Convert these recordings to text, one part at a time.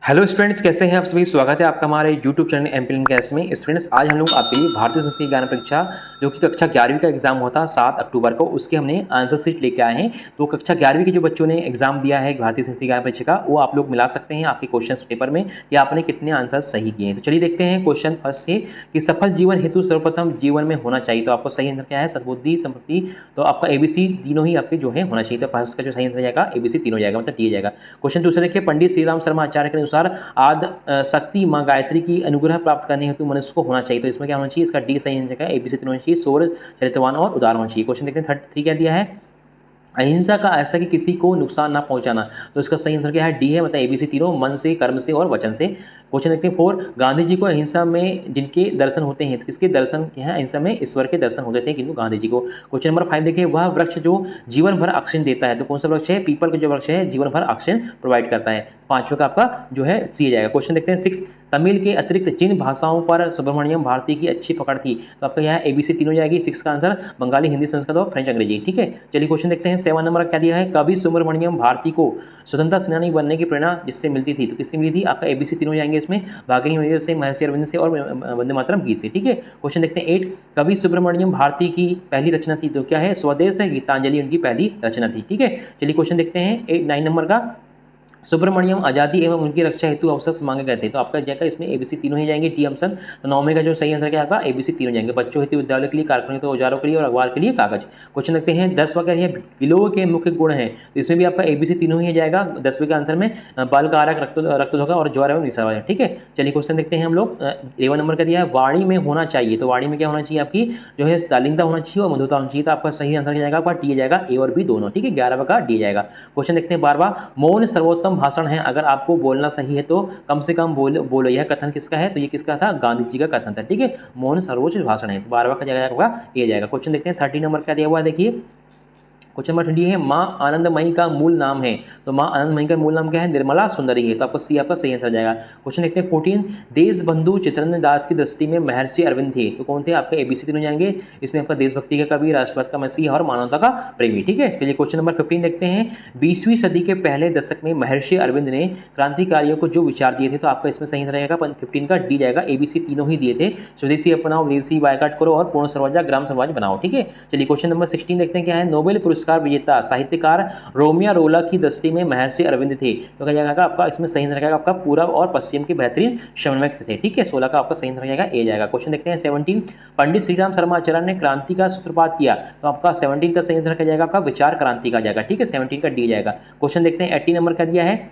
Hello students, कैसे हैं आप सभी। स्वागत है आपका हमारे यूट्यूब चैनल एमपीएल कैस में। स्टूडेंट्स, आज हम लोग आपके लिए भारतीय संस्कृत ज्ञान परीक्षा जो कि कक्षा 11वीं का एग्जाम होता 7 अक्टूबर को, उसके हमने आंसर शीट लेके आए हैं। तो कक्षा 11वीं के जो बच्चों ने एग्जाम दिया है भारतीय संस्कृत ज्ञान परीक्षा का, वो आप लोग मिला सकते हैं आपके क्वेश्चन पेपर में कि आपने कितने आंसर सही किए हैं। तो चलिए देखते हैं। क्वेश्चन फर्स्ट है कि सफल जीवन हेतु सर्वप्रथम जीवन में होना चाहिए। तो आपको सही आंसर क्या है? सद्बुद्धि, संपत्ति। तो आपका एबीसी तीनों ही आपके जो है होना चाहिए। तो फर्स्ट का जो सही आंसर जाएगा एबीसी तीनों जाएगा, मतलब डी जाएगा। क्वेश्चन दूसरा देखिए, पंडित श्री राम शर्मा आचार्य के अनुसार आद शक्ति माँ गायत्री की अनुग्रह प्राप्त करने हेतु मनुष्य को होना चाहिए। तो इसमें क्या होना चाहिए? इसका डी सही आंसर है, एबीसी तीनों होना चाहिए, शौर्य, चरित्रवान और उदार होना चाहिए। क्वेश्चन देखते हैं 33 क्या दिया है? अहिंसा का ऐसा कि किसी को नुकसान ना पहुंचाना। तो इसका सही आंसर क्या है? डी है, मतलब एबीसी तीनों, मन से, कर्म से और वचन से। क्वेश्चन देखते हैं 4, गांधी जी को अहिंसा में जिनके दर्शन होते हैं, तो किसके दर्शन हैं? अहिंसा में ईश्वर के दर्शन होते थे किनको? गांधी जी को। क्वेश्चन नंबर 5 देखिए, वह वृक्ष जो जीवन भर ऑक्सीजन देता है। तो कौन सा वृक्ष है? पीपल का जो वृक्ष है जीवन भर ऑक्सीजन प्रोवाइड करता है। पांचवें का आपका जो है सी जाएगा। क्वेश्चन देखते हैं 6, तमिल के अतिरिक्त जिन भाषाओं पर सुब्रमण्यम भारती की अच्छी पकड़ थी। तो आपका यह एबीसी तीनों जाएगी। 6 का आंसर बंगाली, हिंदी, संस्कृत और फ्रेंच अंग्रेजी। ठीक है, चलिए क्वेश्चन देखते हैं 7 नंबर क्या दिया है? कवि सुब्रमण्यम भारती को स्वतंत्रता सेनानी बनने की प्रेरणा जिससे मिलती थी। तो किससे मिली थी? आपका एबीसी तीनों जाएंगे इसमें, भागिनी वजीर से, महर्षि अरविंद से और वंदे मातरम गीत से। ठीक है, क्वेश्चन देखते हैं 8, कवि सुब्रमण्यम भारती की पहली रचना थी। तो क्या है? स्वदेश है, गीतांजलि उनकी पहली रचना थी। ठीक है, चलिए क्वेश्चन देखते हैं 9 नंबर का, सुब्रमण्यम आज़ादी एवं उनकी रक्षा हेतु अवसर मांगे गए थे। तो आपका जाएगा इसमें एबीसी तीनों ही जाएंगे, टी ऑप्शन। तो 9वें का जो सही आंसर क्या आपका? एबीसी तीनों जाएंगे, बच्चों हेतु विद्यालय के लिए, कारखानों हेतु औजारों के लिए और अखबार के लिए कागज। क्वेश्चन देखते हैं 10वां क्या है? गिलोय के मुख्य गुण हैं। तो इसमें भी आपका एबीसी तीनों ही जाएगा 10वें के आंसर में, बल कारक, रक्तधोखा और ज्वर एवं निशा। ठीक है, चलिए क्वेश्चन देखते हैं हम लोग 11 नंबर का दिया है, वाणी में होना चाहिए। तो वाणी में क्या होना चाहिए? आपकी जो है शालीनता होना चाहिए और मधुरता होना चाहिए। तो आपका सही आंसर क्या जाएगा? आपका टी जाएगा, ए और बी दोनों। ठीक है, 11वां का डी जाएगा। क्वेश्चन देखते हैं 12वां, मौन सर्वोत्तम भाषण है। अगर आपको बोलना सही है तो कम से कम बोलो। यह कथन किसका है? तो ये किसका था? गांधी जी का कथन था। ठीक है, मौन सर्वोच्च भाषण है। तो 12वां का जगह होगा ए जाएगा। क्वेश्चन देखते हैं 30 नंबर क्या दिया हुआ है? देखिए क्वेश्चन नंबर 20 है, माँ आनंदमयी का मूल नाम है। तो माँ आनंदमयी का मूल नाम क्या है? निर्मला सुंदरी है। तो आपका सी आपका सही आंसर जाएगा। क्वेश्चन देखते हैं 14, देशबंधु चित्तरंजन दास की दृष्टि में महर्षि अरविंद थे। तो कौन थे? आपके एबीसी तीनों जाएंगे। इसमें आपका देशभक्ति का कवि, राष्ट्रवाद का मसीहा और मानवता का प्रेमी। ठीक है, चलिए क्वेश्चन नंबर 15 देखते हैं, 20वीं सदी के पहले दशक में महर्षि अरविंद ने क्रांतिकारियों को जो विचार दिए थे। तो आपका इसमें सही आंसर जाएगा 15 का डी जाएगा, एबीसी तीनों ही दिए थे। स्वदेशी अपनाओ, विदेशी बायकॉट करो और पूर्ण स्वराज्य ग्राम समाज बनाओ। ठीक है, चलिए क्वेश्चन नंबर 16 देखते हैं क्या है? नोबेल पुरस्कार विजेता साहित्यकार रोमियो रोला की दृष्टि में महर्षि अरविंद थे। तो क्या जाएगा आपका? इसमें सही आंसर जाएगा आपका पूर्व और पश्चिम के बेहतरीन समन्वयक थे। ठीक है, 16 का आपका सही आंसर जाएगा ए जाएगा। क्वेश्चन देखते हैं 17, पंडित श्री राम शर्मा आचार्य ने क्रांति का सूत्रपात किया। तो आपका 17 का सही आंसर क्या जाएगा? आपका विचार क्रांति का जाएगा। ठीक है, 17 का डी जाएगा। क्वेश्चन देखते हैं 18 नंबर का दिया है,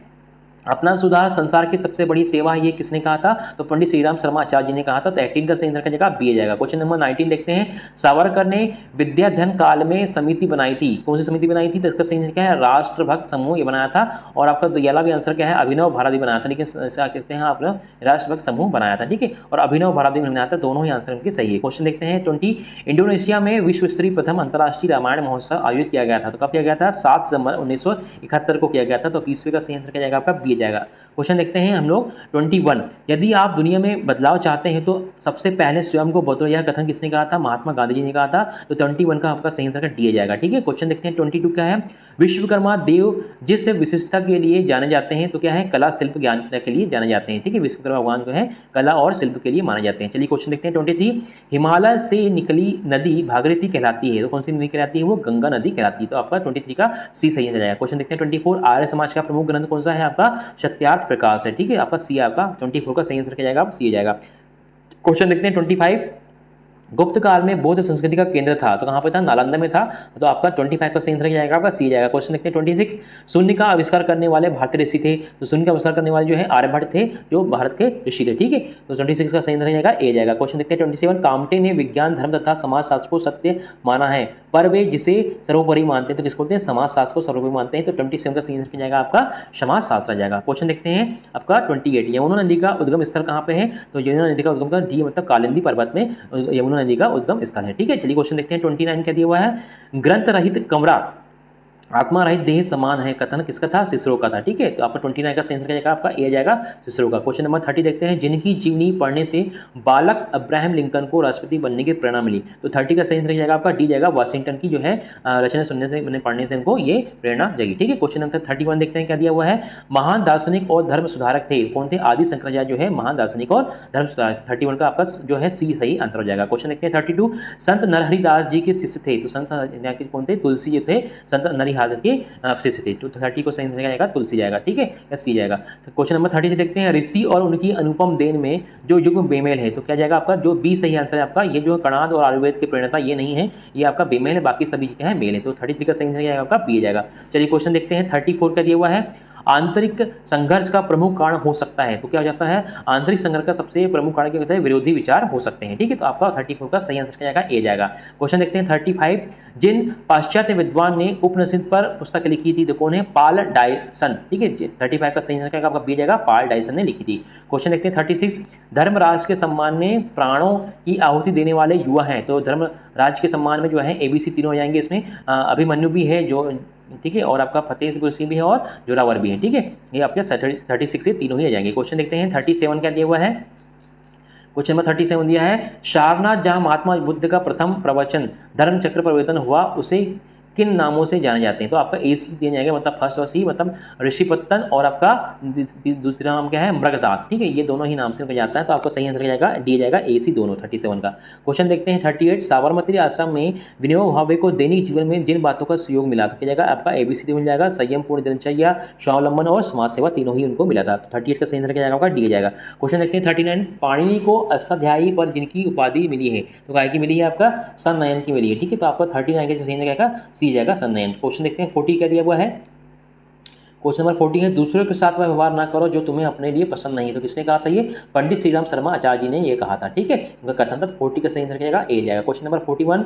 अपना सुधार संसार की सबसे बड़ी सेवा है। ये किसने कहा था? तो पंडित श्री राम शर्मा आचार्य जी ने कहा था। तो 18 का सही आंसर का जगह बी जाएगा। क्वेश्चन नंबर 19 देखते हैं, सावरकर ने विद्याधन काल में समिति बनाई थी। कौन सी समिति बनाई थी? तो इसका सही आंसर क्या है? राष्ट्रभक्त समूह ये बनाया था। और आपका याला भी आंसर क्या है? अभिनव भारत भी बनाया था, लेकिन कहते हैं आपने राष्ट्रभक्त समूह बनाया था। ठीक है, और अभिनव भारत भी बनाया था, दोनों ही आंसर उनके सही है। क्वेश्चन देखते हैं 20, इंडोनेशिया में विश्व स्तरीय प्रथम अंतर्राष्ट्रीय रामायण महोत्सव आयोजित किया गया था। तो कब किया गया था? 7 सितंबर 1971 को किया गया था। तो 20वें का सही आंसर क्या जाएगा? आपका बी जाएगा। क्वेश्चन देखते हैं हम लोग 21, यदि आप दुनिया में बदलाव चाहते हैं तो सबसे पहले स्वयं को बदलो। यह कथन किसने कहा था? महात्मा गांधी जी ने कहा था। तो 21 का आपका सही आंसर डी जाएगा। ठीक है, क्वेश्चन देखते हैं 22 क्या है? विश्वकर्मा देव जिस विशिष्टता के लिए जाने जाते हैं, तो क्या है? कला शिल्प ज्ञान के लिए जाने जाते हैं। ठीक है, विश्वकर्मा भगवान जो है कला और शिल्प के लिए माने जाते हैं। चलिए क्वेश्चन देखते हैं 23, हिमालय से निकली नदी भागीरथी कहलाती है। तो कौन सी नदी कहलाती है? वो गंगा नदी कहलाती है। तो आपका 23 का सी सही आंसर जाएगा। क्वेश्चन देखते हैं 24, आर्य समाज का प्रमुख ग्रंथ कौन सा है? आपका सत्यार्थ प्रकाश है। ठीक है, आपका सी आपका 24 का सही आंसर क्या जाएगा? आप सी जाएगा। क्वेश्चन देखते हैं 25, गुप्त काल में बौद्ध संस्कृति का केंद्र था। तो कहाँ पे था? नालंदा में था। तो आपका 25 का सही आंसर जाएगा आपका सी जाएगा। क्वेश्चन देखते हैं 26, शून्य का आविष्कार करने वाले भारतीय ऋषि थे। तो शून्य का आविष्कार करने वाले जो है आर्यभट्ट थे, जो भारत के ऋषि थे। ठीक है, तो 26 का सही आंसर जाएगा ए जाएगा। क्वेश्चन देखते हैं 27, कामटे ने विज्ञान, धर्म तथा समाजशास्त्र को सत्य माना है, पर वे जिसे सर्वोपरि मानते हैं। तो किसको बोलते हैं? समाजशास्त्र को सर्वोपरि मानते हैं। तो 27 का सही आंसर क्या जाएगा? आपका समाजशास्त्र जाएगा। क्वेश्चन देखते हैं आपका 28, यमुना नदी का उद्गम स्थल कहाँ पे है? तो यमुना नदी का उद्गम का डी मतलब कालिंदी पर्वत में यमुना नदी का उद्गम स्थल है। ठीक है, चलिए क्वेश्चन देखते हैं 29 क्या दिया हुआ है? ग्रंथ रहित कमरा आत्मा रहित देह समान है कथन किसका था? सिसरो का था। ठीक है, तो आपका 29 का सही आंसर क्या जाएगा? आपका ए जाएगा सिसरो का। क्वेश्चन नंबर 30 देखते हैं, जिनकी जीवनी पढ़ने से बालक अब्राहम लिंकन को राष्ट्रपति बनने की प्रेरणा मिली। तो 30 का सही आंसर क्या जाएगा? आपका डी जाएगा, वाशिंगटन की जो है रचना सुनने से पढ़ने से उनको ये प्रेरणा जगी। ठीक है, क्वेश्चन नंबर 31 देखते हैं क्या दिया हुआ है। महान दार्शनिक और धर्म सुधारक थे, कौन थे? आदि शंकराचार्य जो है महान दार्शनिक और धर्म सुधारक। 31 का आपका जो है सी सही आंसर हो जाएगा। क्वेश्चन देखते हैं 32, संत नरहरिदास जी के शिष्य थे, तो संत कौन थे? तुलसी जो थे संत नरहरिदास के शिष्य थे। तो 30 को सही आंसर जाएगा तुलसी जाएगा। ठीक है, या सी जाएगा। तो क्वेश्चन नंबर 30 देखते हैं, ऋषि और उनकी अनुपम देन में जो युग बेमेल है, तो क्या जाएगा आपका? जो बी सही आंसर है आपका। ये जो कणाद और आयुर्वेद के प्रणेता ये नहीं है, ये आपका बेमेल है, बाकी सभी क्या है? मेल है। तो 33 का सही आंसर जाएगा आपका बी जाएगा। चलिए क्वेश्चन देखते हैं 34 का दिया हुआ है, आंतरिक संघर्ष का प्रमुख कारण हो सकता है, तो क्या हो जाता है? आंतरिक संघर्ष का सबसे प्रमुख कारण क्या होता है? विरोधी विचार हो सकते हैं। ठीक है, तो आपका 34 का सही आंसर क्या जाएगा? ए जाएगा। क्वेश्चन देखते हैं 35, जिन पाश्चात्य विद्वान ने उपनिषद पर पुस्तक लिखी थी, तो कौन है? पाल डायसन। ठीक है, 35 का सही आंसर क्या आपका? बी जाएगा, पाल डायसन ने लिखी थी। क्वेश्चन देखते हैं 36, धर्मराज के सम्मान में प्राणों की आहुति देने वाले युवा हैं, तो धर्मराज के सम्मान में जो है ABC तीनों हो जाएंगे इसमें। अभिमन्यु भी है जो, ठीक है, और आपका फतेहपुर सिंह भी है और जोरावर भी है। ठीक है, ये आपके 36 से तीनों ही आ जाएंगे। क्वेश्चन देखते हैं 37 क्या दिया हुआ है। क्वेश्चन नंबर 37 दिया है, सारनाथ जहां महात्मा बुद्ध का प्रथम प्रवचन धर्म चक्र परिवर्तन हुआ, उसे किन नामों से जाने जाते हैं? तो आपका ए सी दिया जाएगा, मतलब फर्स्ट और सी, मतलब ऋषिपत्तन और आपका दूसरा नाम क्या है? मृगदास। ठीक है, ये दोनों ही नाम से कहा जाता है, तो आपका सही आंसर क्या जाएगा? डी जाएगा, ए सी दोनों 37 का। क्वेश्चन देखते हैं 38, साबरमती आश्रम में विनोबा भावे को दैनिक जीवन में जिन बातों का सहयोग मिला, तो क्या जाएगा? आपका ABC मिल जाएगा, संयम पूर्ण दिनचर्या, स्वावलंबन और समाज सेवा, तीनों ही उनको मिला था। तो 38 का सही आंसर क्या जाएगा? आपका डी जाएगा। क्वेश्चन देखते हैं 39, पाणिनि को अष्टाध्यायी पर जिनकी उपाधि मिली है, तो काय की मिली है? आपका सनयन की मिली है। ठीक है, तो आपका 39 का सही आंसर क्या जाएगा? सी जाएगा, सनयन। क्वेश्चन देखते हैं 40 क्या दिया हुआ है। क्वेश्चन नंबर 40 है, दूसरों के साथ वह व्यवहार ना करो जो तुम्हें अपने लिए पसंद नहीं है, तो किसने कहा था? ये पंडित श्रीराम शर्मा आचार्य जी ने ये कहा था। ठीक है, उनका कथन था। 40 का सही आंसर क्या जाएगा? ए जाएगा। क्वेश्चन नंबर 41,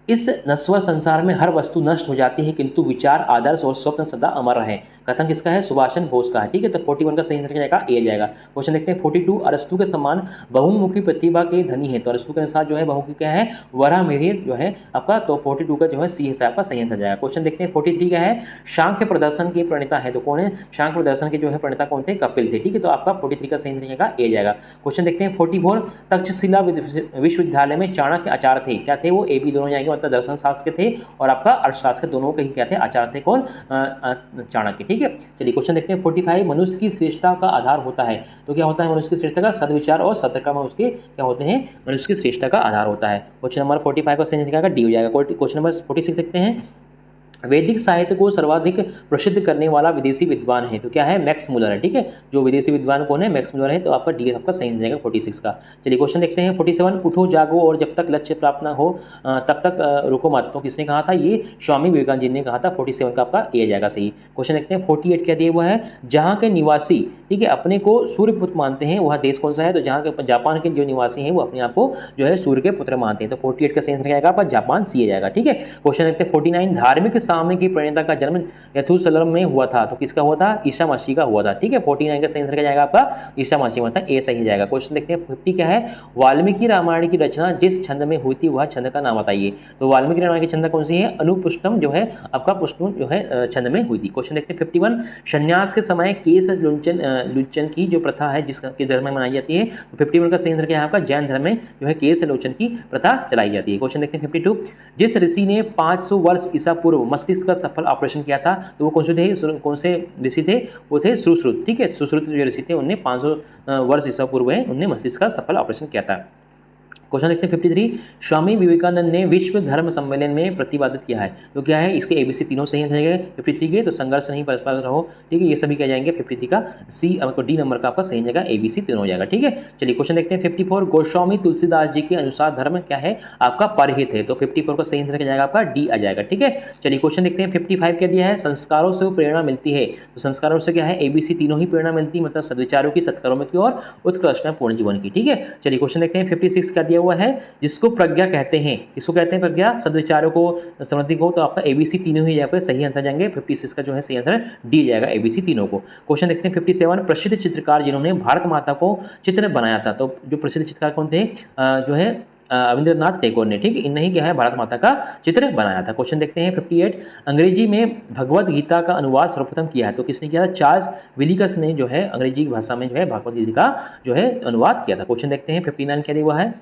इस नश्वर संसार में हर वस्तु नष्ट हो जाती है, किंतु विचार, आदर्श और स्वप्न सदा अमर रहे, कथन किसका है? सुभाष चंद्र बोस का है। ठीक है, तो 41 का सही आंसर क्या जाएगा? ए जाएगा। क्वेश्चन देखते हैं 42, अरस्तु के समान बहुमुखी प्रतिभा के धनी है, तो अरस्तु के अनुसार जो है बहुमुखी क्या है? वराहमिहिर जो है आपका, तो 42 का जो है सी है आपका सही आंसर जाएगा। क्वेश्चन देखते हैं 43 क्या है, सांख्य प्रदर्शन के प्रणेता है, तो कौन है? सांख्य प्रदर्शन के जो है प्रणेता कौन थे? कपिल थे। ठीक है, तो आपका 43 का सही आंसर जाएगा, ए जाएगा। क्वेश्चन देखते हैं 44, तक्षशिला विश्वविद्यालय में चाणक्य आचार्य थे, क्या थे वो? ए बी दोनों जाएंगे, मतलब दर्शन शास्त्र थे और आपका अर्थशास्त्र के दोनों के ही क्या थे? आचार्य थे। कौन? चाणक्य। ठीक है, चलिए क्वेश्चन देखते हैं 45, मनुष्य की श्रेष्ठता का आधार होता है, तो क्या होता है मनुष्य की श्रेष्ठता का? सद्विचार और सत्कर्म उसके क्या होते हैं? मनुष्य की श्रेष्ठता का आधार होता है। क्वेश्चन नंबर 45 का सही आंसर क्या डी हो जाएगा। क्वेश्चन नंबर 46 देखते हैं, वैदिक साहित्य को सर्वाधिक प्रसिद्ध करने वाला विदेशी विद्वान है, तो क्या है? मैक्स मुलर है। ठीक है, जो विदेशी विद्वान कौन है? मैक्स मुलर है, तो आपका डी आपका सही जाएगा 46 का। चलिए क्वेश्चन देखते हैं 47, उठो जागो और जब तक लक्ष्य प्राप्त ना हो तब तक रुको मत, तो किसने कहा था? ये स्वामी विवेकानंद जी ने कहा था। 47 का आपका ए जाएगा सही। क्वेश्चन देखते हैं 48 क्या दिया हुआ है, जहाँ के निवासी, ठीक है, अपने को सूर्य पुत्र मानते हैं, वह देश कौन सा है? तो जहाँ के जापान के जो निवासी हैं वो अपने आप को जो है सूर्य के पुत्र मानते हैं, तो 48 का सही आंसर क्या आएगा? आपका जापान, सी जाएगा। ठीक है, क्वेश्चन देखते हैं 49, धार्मिक साम्य की प्रणेता का जन्म यरूशलेम में हुआ था, तो किसका हुआ था? ईसा मसीह का हुआ था। ठीक है, 49 का सही आंसर क्या जाएगा? आपका ईसा मसीह, मतलब ए सही जाएगा। क्वेश्चन देखते हैं 50 क्या है, वाल्मीकि रामायण की रचना जिस छंद में हुई थी वह छंद का नाम बताइए, तो वाल्मीकि रामायण की छंद कौन सी है? अनुपुष्टम जो है आपका पुष्टम जो है छंद में हुई थी। क्वेश्चन देखते हैं 51, संन्यास के समय केश लोचन की जो प्रथा है जिसके धर्म में मनाई जाती है, तो 51 का सही आंसर क्या है? आपका जैन धर्म में जो है केश लोचन की प्रथा चलाई जाती है। क्वेश्चन देखते हैं 52, जिस ऋषि ने 500 वर्ष ईसा पूर्व मस्तिष्क का सफल ऑपरेशन किया था, तो वो कौन से ऋषि थे? वो थे सुश्रुत। ठीक है, सुश्रुत जो ऋषि थे उनने 500 वर्ष ईसा पूर्व उनने मस्तिष्क का सफल ऑपरेशन किया था। क्वेश्चन देखते हैं 53, स्वामी विवेकानंद ने विश्व धर्म सम्मेलन में प्रतिपादित किया है, तो क्या है? इसके ABC तीनों सही आंसर जाएंगे 53 के, तो संघर्ष नहीं परस्पर रहो। ठीक है, ये सभी क्या जाएंगे 53 का सी, आपको डी नंबर का आपका सही जाएगा, ABC तीनों हो जाएगा। ठीक है, चलिए क्वेश्चन देखते हैं 54, गोस्वामी तुलसीदास जी के अनुसार धर्म क्या है? आपका परहित है, तो 54 का सही आंसर क्या जाएगा? आपका डी आ जाएगा। ठीक है, चलिए क्वेश्चन देखते हैं 55 क्या दिया है, संस्कारों से प्रेरणा मिलती है, तो संस्कारों से क्या है? ABC तीनों ही प्रेरणा मिलती है, मतलब सद्विचारों की, सत्कर्मों की और उत्कृष्ट पूर्ण जीवन की। ठीक है, चलिए क्वेश्चन देखते हैं 56 क्या दिया हुआ है, जिसको प्रज्ञा कहते हैं, इसको कहते हैं प्रज्ञा, सद्विचारों को, समृद्धि को, तो आपका ABC तीनों ही यहाँ पे सही आंसर जाएंगे। 56 का जो है सही आंसर डी जाएगा, ABC तीनों को। क्वेश्चन देखते हैं 57, प्रसिद्ध चित्रकार जिन्होंने भारत माता को चित्र बनाया था, तो जो प्रसिद्ध चित्रकार कौन थे? जो है रविंद्रनाथ टैगोर ने, ठीक है, इन्हें क्या है भारत माता का चित्र बनाया था। क्वेश्चन देखते हैं 58, अंग्रेजी में भगवत गीता का अनुवाद सर्वप्रथम किया है तो किसने किया था? चार्ल्स विलियम्स ने जो है अंग्रेजी की भाषा में जो है भगवत गीता का जो है अनुवाद किया था। क्वेश्चन देखते हैं 59 क्या दिया हुआ है?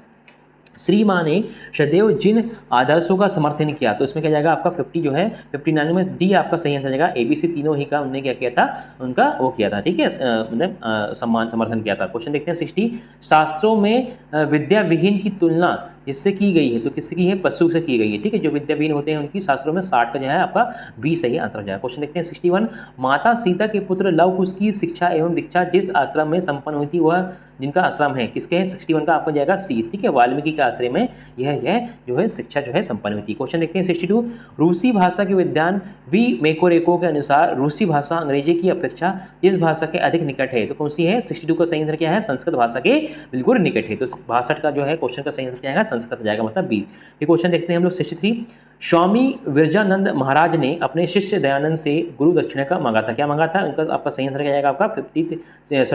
श्री माँ ने सदैव जिन आदर्शों का समर्थन किया, तो इसमें क्या जाएगा आपका 50 जो है 59 में डी आपका सही आंसर जाएगा। ABC तीनों ही का उन्होंने क्या किया था? उनका वो किया था, ठीक है, मतलब सम्मान समर्थन किया था। क्वेश्चन देखते हैं 60, शास्त्रों में विद्या विहीन की तुलना जिससे की गई है तो किससे की है? पशु से की गई है, ठीक है, जो विद्याविहीन होते हैं उनकी शास्त्रों में 60 का जो है आपका बी सही आंसर हो जाएगा। क्वेश्चन देखते हैं 61, माता सीता के पुत्र लव कुश की शिक्षा एवं दीक्षा जिस आश्रम में संपन्न हुई थी वह जिनका आश्रम है किसके है? 61 का आपका जाएगा सी, ठीक है, वाल्मीकि के आश्रम में यह जो है शिक्षा जो है संपन्न हुई थी। क्वेश्चन देखते हैं 62, रूसी भाषा के विद्वान वी मैकोरेको के अनुसार रूसी भाषा अंग्रेजी की अपेक्षा इस भाषा के अधिक निकट है तो कौन सी है? 62 का सही आंसर क्या है? संस्कृत भाषा के बिल्कुल निकट है। तो 62 का जो है क्वेश्चन का सही आंसर क्या है? संस्कृत जाएगा, मतलब 20। ये क्वेश्चन देखते हैं हम लोग 63, स्वामी विरजानंद महाराज ने अपने शिष्य दयानंद से गुरु दक्षिणा का मांगा था, क्या मांगा था? उनका आपका सही आंसर क्या जाएगा आपका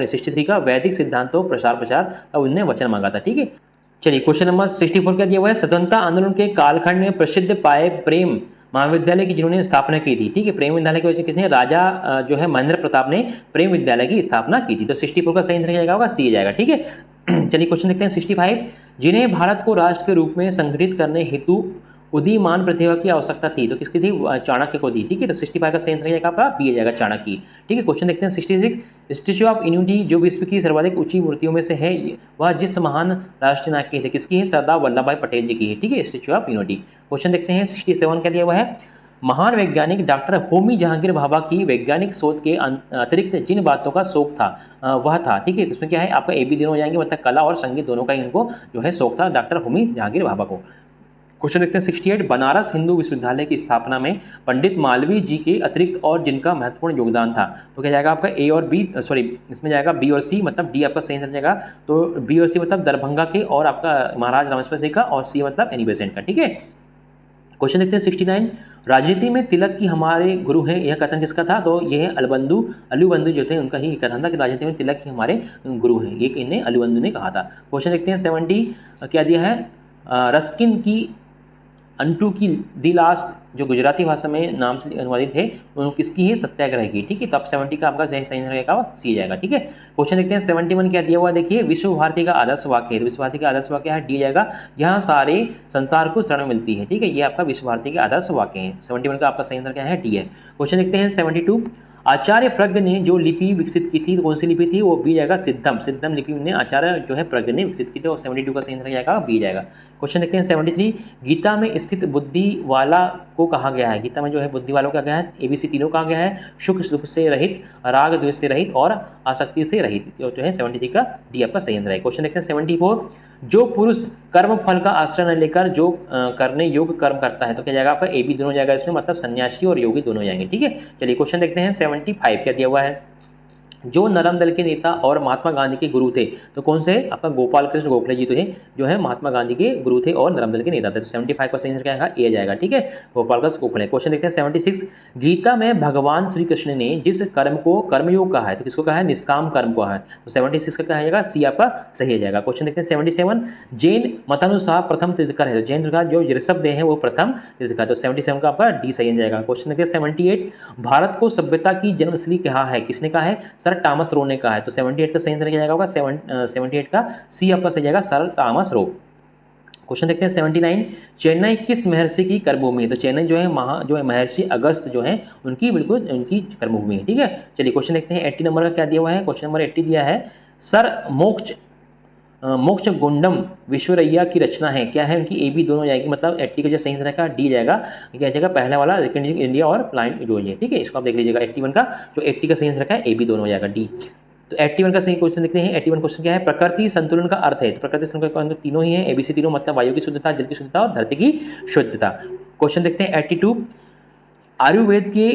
63 का वैदिक सिद्धांतों प्रसार का उन्होंने वचन मांगा था, ठीक है। चलिए क्वेश्चन नंबर 64 क्या दिया हुआ है? स्वतंत्रता आंदोलन के कालखंड में प्रसिद्ध पाए प्रेम महाविद्यालय की जिन्होंने स्थापना की थी, ठीक है, प्रेम विद्यालय की वजह किसने? राजा जो है महेंद्र प्रताप ने प्रेम विद्यालय की स्थापना की थी। तो 64 का सही आंसर जाएगा होगा सी जाएगा, ठीक है। चलिए क्वेश्चन देखते हैं 65, जिन्हें भारत को राष्ट्र के रूप में संगठित करने हेतु उदीयमान प्रतिभा की आवश्यकता थी तो किसकी थी? चाणक्य को थी, ठीक है। तो 65 का सही आंसर जाएगा आपका बी जाएगा, चाणक्य, ठीक है। क्वेश्चन देखते हैं 66, स्टैच्यू ऑफ यूनिटी जो विश्व की सर्वाधिक ऊंची मूर्तियों में से है वह जिस महान राष्ट्रीय नायक की है किसकी है? सरदार वल्लभ भाई पटेल जी की है, ठीक है, स्टैच्यू ऑफ यूनिटी। क्वेश्चन देखते हैं 67 क्या दिया हुआ है? महान वैज्ञानिक डॉक्टर होमी जहांगीर भाभा की वैज्ञानिक शोध के अतिरिक्त जिन बातों का शौक था वह था, ठीक है, तो इसमें क्या है आपका ए बी दोनों हो जाएंगे, मतलब कला और संगीत दोनों का ही इनको जो है शौक था डॉक्टर होमी जहांगीर भाभा को। क्वेश्चन देखते हैं 68, बनारस हिंदू विश्वविद्यालय की स्थापना में पंडित मालवीय जी के अतिरिक्त और जिनका महत्वपूर्ण योगदान था तो क्या जाएगा आपका ए और बी, सॉरी इसमें जाएगा बी और सी, मतलब डी आपका सही आंसर जाएगा। तो बी और सी मतलब दरभंगा के और आपका महाराज रामस्पर सिंह का और सी मतलब एनी बेसेंट का, ठीक है। क्वेश्चन देखते हैं 69, राजनीति में तिलक की हमारे गुरु हैं यह कथन किसका था? तो यह है अलुबंधु जो थे उनका ही कथन था कि राजनीति में तिलक ही हमारे गुरु हैं, ये इन्हें अलुबंधु ने कहा था। क्वेश्चन देखते हैं 70 क्या दिया है? रस्किन की अंटू की दी लास्ट जो गुजराती भाषा में नाम से अनुवादित है वो किसकी है? सत्याग्रह की, ठीक है। तो अब 70 का आपका सही रहेगा सी जाएगा, ठीक है। क्वेश्चन देखते हैं 71 क्या दिया हुआ? देखिए विश्व भारती का आदर्श वाक्य है तो विश्व भारती का आदर्श वाक्य है डी जाएगा, यहाँ सारे संसार को शरण मिलती है, ठीक है, ये आपका विश्व भारती के आदर्श वाक्य है। 71 का आपका सही आंसर क्या है? डी है। क्वेश्चन देखते हैं 72, आचार्य प्रज्ञ ने जो लिपि विकसित की थी तो कौन सी लिपि थी? वो बी जाएगा, सिद्धम लिपि ने आचार्य जो है प्रज्ञ ने विकसित की थी और 72 का सही आंसर जाएगा बी जाएगा। क्वेश्चन देखते हैं 73, गीता में स्थित बुद्धि वाला को कहा गया है, गीता में जो है बुद्धि वालों का क्या है? ABC तीनों कहा गया है, सुख दुख से रहित, राग द्वेष से रहित और आसक्ति से रहित, जो है 73 का डी आपका सही आंसर है। क्वेश्चन देखते हैं 74, जो पुरुष कर्म फल का आश्रय न लेकर जो करने योग्य कर्म करता है तो क्या जाएगा आपका ए बी दोनों जाएगा इसमें, मतलब सन्यासी और योगी दोनों जाएंगे, ठीक है। चलिए क्वेश्चन देखते हैं 75 क्या दिया हुआ है? जो नरम दल के नेता और महात्मा गांधी के गुरु थे तो कौन से? आपका गोपाल कृष्ण गोखले जी तो है जो है महात्मा गांधी के गुरु थे और नरम दल के नेता थे। तो 75 का सही आंसर क्या आएगा? ए जाएगा, ठीक है, गोपाल कृष्ण गोखले। क्वेश्चन देखते हैं 76, गीता में भगवान श्री कृष्ण ने जिस कर्म को कर्मयोग कहा है तो किसको कहा है? निष्काम कर्म को है। तो 76 का क्या आ जाएगा? सी आपका सही हो जाएगा। क्वेश्चन देखते हैं 77, जैन मतानुसार प्रथम तीर्थंकर है तो जैन का जो ऋषभदेव है वो प्रथम तीर्थंकर, तो 77 का आपका डी सही हो जाएगा। क्वेश्चन देखते हैं 78, भारत को सभ्यता की जन्मस्थली कहा है, किसने कहा है? सर टॉमस रो ने कहा है। तो 78 का सही आंसर क्या जाएगा होगा? 78 का सी आपका सही जाएगा, सर टॉमस रो। क्वेश्चन देखते हैं 79, चेन्नई किस महर्षि की कर्मभूमि है? तो चेन्नई जो है महर्षि अगस्त जो है उनकी बिल्कुल उनकी कर्मभूमि है, ठीक है। चलिए क्वेश्चन देखते हैं 80 नंबर का क्या दिया हुआ है? क्वेश्चन नंबर 80 दिया है, सर मोक्ष गुंडम विश्वरैया की रचना है, क्या है उनकी? ए बी दोनों जाएगी, मतलब 80 का जो सही आंसर का डी जाएगा, क्या जाएगा पहला वाला इंडिया और प्लांट जो है, ठीक है, इसको आप देख लीजिएगा 81 का जो 80 का सही आंसर का है ए बी दोनों हो जाएगा डी। तो 81 का सही क्वेश्चन देखते हैं। 81 क्वेश्चन क्या है? प्रकृति संतुलन का अर्थ है तो प्रकृति संतुलन तीनों ही है, ABC तीनों, मतलब वायु की शुद्धता, जल की शुद्धता और धरती की शुद्धता। क्वेश्चन देखते हैं 82, आयुर्वेद के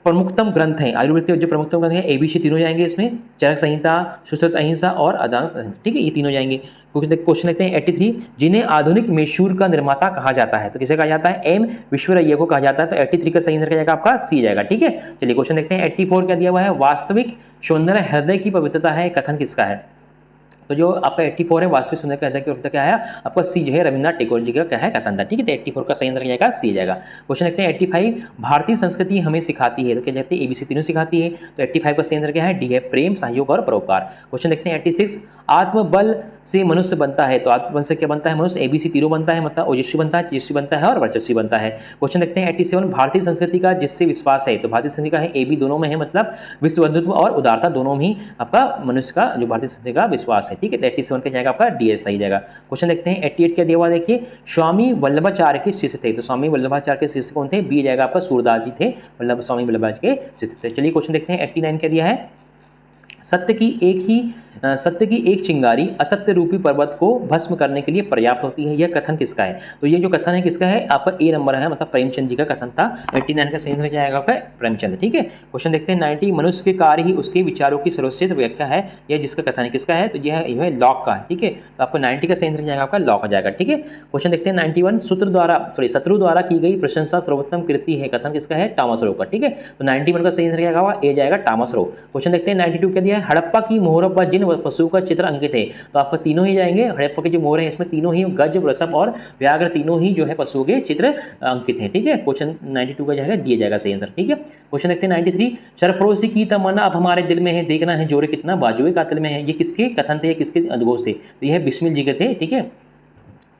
प्रमुखतम ग्रंथ हैं, आयुर्वेद के जो प्रमुखतम ग्रंथ हैं ABC तीनों जाएंगे इसमें, चरक संहिता, सुश्रुत अहिंसा और अदान संहिता, ठीक है, ये तीनों जाएंगे। क्वेश्चन देखते हैं 83, जिन्हें आधुनिक मैसूर का निर्माता कहा जाता है तो किसे कहा जाता है? एम विश्वरैया को कहा जाता है। तो 83 का सही आंसर क्या जाएगा आपका? सी जाएगा, ठीक है। चलिए क्वेश्चन देखते हैं 84 क्या दिया हुआ है? वास्तविक सौंदर्य हृदय की पवित्रता है, कथन किसका है? तो जो आपका 84 है वास्तविक सुंदर का उत्तर क्या है आपका सी जो है रविन्द्रनाथ टैगोर जी का क्या है कथन था। ठीक है, तो 84 का सही आंसर क्या सी जाएगा। क्वेश्चन देखते हैं 85 भारतीय संस्कृति हमें सिखाती है, तो क्या कहते हैं एबीसी तीनों सिखाती है, तो 85 का सही आंसर क्या है डी है प्रेम, सहयोग और परोपकार। क्वेश्चन देखते हैं 86 आत्मबल से मनुष्य बनता है, तो आत्मबल से क्या बनता है मनुष्य, एबीसी तीनों बनता है, मतलब ओजस्वी बनता है, तेजस्वी बनता है और वर्चस्वी बनता है। क्वेश्चन देखते हैं 87 भारतीय संस्कृति का जिससे विश्वास है, तो भारतीय संस्कृति का है ए बी दोनों में है, मतलब विश्व बंधुत्व और उदारता दोनों में ही आपका मनुष्य का जो भारतीय संस्कृति का विश्वास है। ठीक है, तो 87 का जाएगा आपका डी सही जाएगा। क्वेश्चन देखते हैं 88 क्या दिया हुआ देखिए, स्वामी वल्लभाचार्य के शिष्य थे, तो स्वामी वल्लभाचार्य के शिष्य कौन थे, बी जाएगा आपका सूरदास जी थे, स्वामी वल्लभाचार्य के शिष्य थे। चलिए क्वेश्चन देखते हैं 89 क्या दिया है, सत्य की एक चिंगारी असत्य रूपी पर्वत को भस्म करने के लिए पर्याप्त होती है, यह कथन किसका है, तो ये जो कथन है किसका है आपका ए नंबर है, मतलब प्रेमचंद जी का कथन था। 89 का सही आंसर जाएगा आपका प्रेमचंद। ठीक है, क्वेश्चन देखते हैं 90 मनुष्य के कार्य ही उसके विचारों की सर्वश्रेष्ठ व्याख्या है, यह जिसका कथन है किसका है, तो यह है लॉक का है। ठीक है, तो आपको 90 का सही आंसर जाएगा आपका लॉक आ जाएगा। ठीक है, क्वेश्चन देखते हैं 91 शत्रु द्वारा की गई प्रशंसा सर्वोत्तम कृति है, कथन किसका है टॉमस रो का। ठीक है, तो 91 का सही आंसर क्या होगा ए जाएगा टॉमस रो। क्वेश्चन देखते हैं 92 क्या दिया है, हड़प्पा की मोहरों पर जिन पशुओं का चित्र अंकित है, तो आपको तीनों ही जाएंगे, हड़प्पा के जो मोहर हैं इसमें तीनों ही गज, वृषभ और व्याघ्र तीनों ही जो है पशुओं के चित्र अंकित हैं। ठीक है, क्वेश्चन 92 का जाएगा दिया जाएगा सही आंसर। ठीक है, क्वेश्चन देखते हैं 93 सरफरोशी की तमन्ना अब हमारे दिल में है, देखना है जोरे कितना बाजुए कातिल में है, ये किसके कथन थे, किसके अद्घोष थे, तो यह बिस्मिल जी के थे। ठीक है,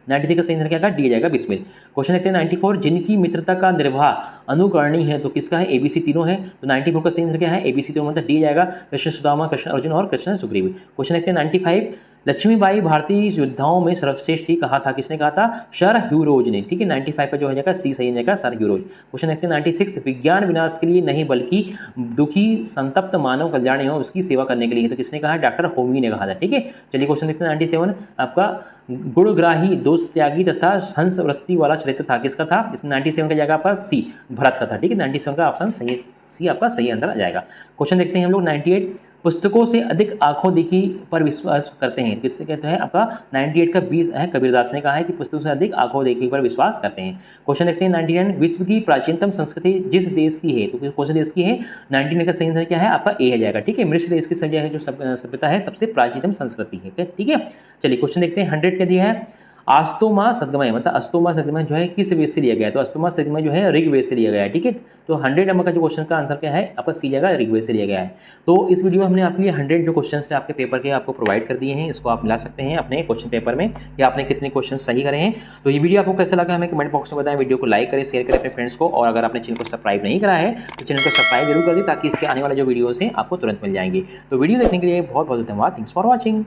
93 का सही आंसर क्या डी जाएगा बिस्मिल। क्वेश्चन देखते हैं 94 जिनकी मित्रता का निर्वाह अनुकरणीय है, तो किसका है एबीसी तीनों है, तो 94 का सही आंसर क्या है एबीसी तीनों, मतलब डी जाएगा कृष्ण सुदामा, कृष्ण अर्जुन और कृष्ण सुग्रीव। क्वेश्चन देखते हैं 95 लक्ष्मीबाई भारतीय योद्धाओं में सर्वश्रेष्ठ ही कहा था, किसने कहा था, सर ह्यूरोज ने। ठीक है, 95 का जो हो जाएगा सी सही हो जाएगा सर ह्यूरोज। क्वेश्चन देखते हैं 96 विज्ञान विनाश के लिए नहीं बल्कि दुखी संतप्त मानव कल्याण एवं उसकी सेवा करने के लिए, तो किसने कहा, डॉक्टर होमी ने कहा था। ठीक है, चलिए क्वेश्चन देखते हैं 97 आपका गुणग्राही दोष त्यागी तथा हंस वृत्ति वाला चरित्र था, किसका था, इसमें 97 का जाएगा आपका सी भरत का था। ठीक है, 97 का ऑप्शन सही सी आपका सही आंसर आ जाएगा। क्वेश्चन देखते हैं हम लोग 98 पुस्तकों से अधिक आंखों देखी पर विश्वास करते हैं, किससे कहते हैं आपका 98 का 20 है, कबीरदास ने कहा है कि पुस्तकों से अधिक आंखों देखी पर विश्वास करते हैं। क्वेश्चन देखते हैं 99 विश्व की प्राचीनतम संस्कृति जिस देश की है, तो कौन से देश की है, 99 का सही आंसर क्या है आपका ए आ जाएगा। ठीक है, मिस्र देश की जो सभ्यता है सबसे प्राचीनतम संस्कृति है। ठीक है, चलिए क्वेश्चन देखते हैं 100 का दिया है आस्तोमा सदगमय, मतलब अस्तोमा सदगमय जो है किस वेद से लिया गया है, तो अस्तोमा सदगमय जो है ऋग्वेद से लिया गया है। ठीक है, तो 100 नंबर का जो क्वेश्चन का आंसर क्या है आपका सी जगह ऋग्वेद से लिया गया है। तो इस वीडियो में हमने आपके लिए 100 जो क्वेश्चन थे आपके पेपर के आपको प्रोवाइड कर दिए हैं, इसको आप मिला सकते हैं अपने क्वेश्चन पेपर में, या आपने कितने क्वेश्चन सही करे हैं। तो ये वीडियो आपको कैसा लगा हमें कमेंट बॉक्स में बताएं, वीडियो को लाइक करें, शेयर करें अपने फ्रेंड्स को, और अगर आपने चैनल को सब्सक्राइब नहीं करा है तो चैनल को सब्सक्राइब जरूर कर दें ताकि इसके आने वाले जो वीडियोस हैं आपको तुरंत मिल जाएंगे। तो वीडियो देखने के लिए बहुत बहुत धन्यवाद, थैंक्स फॉर वॉचिंग।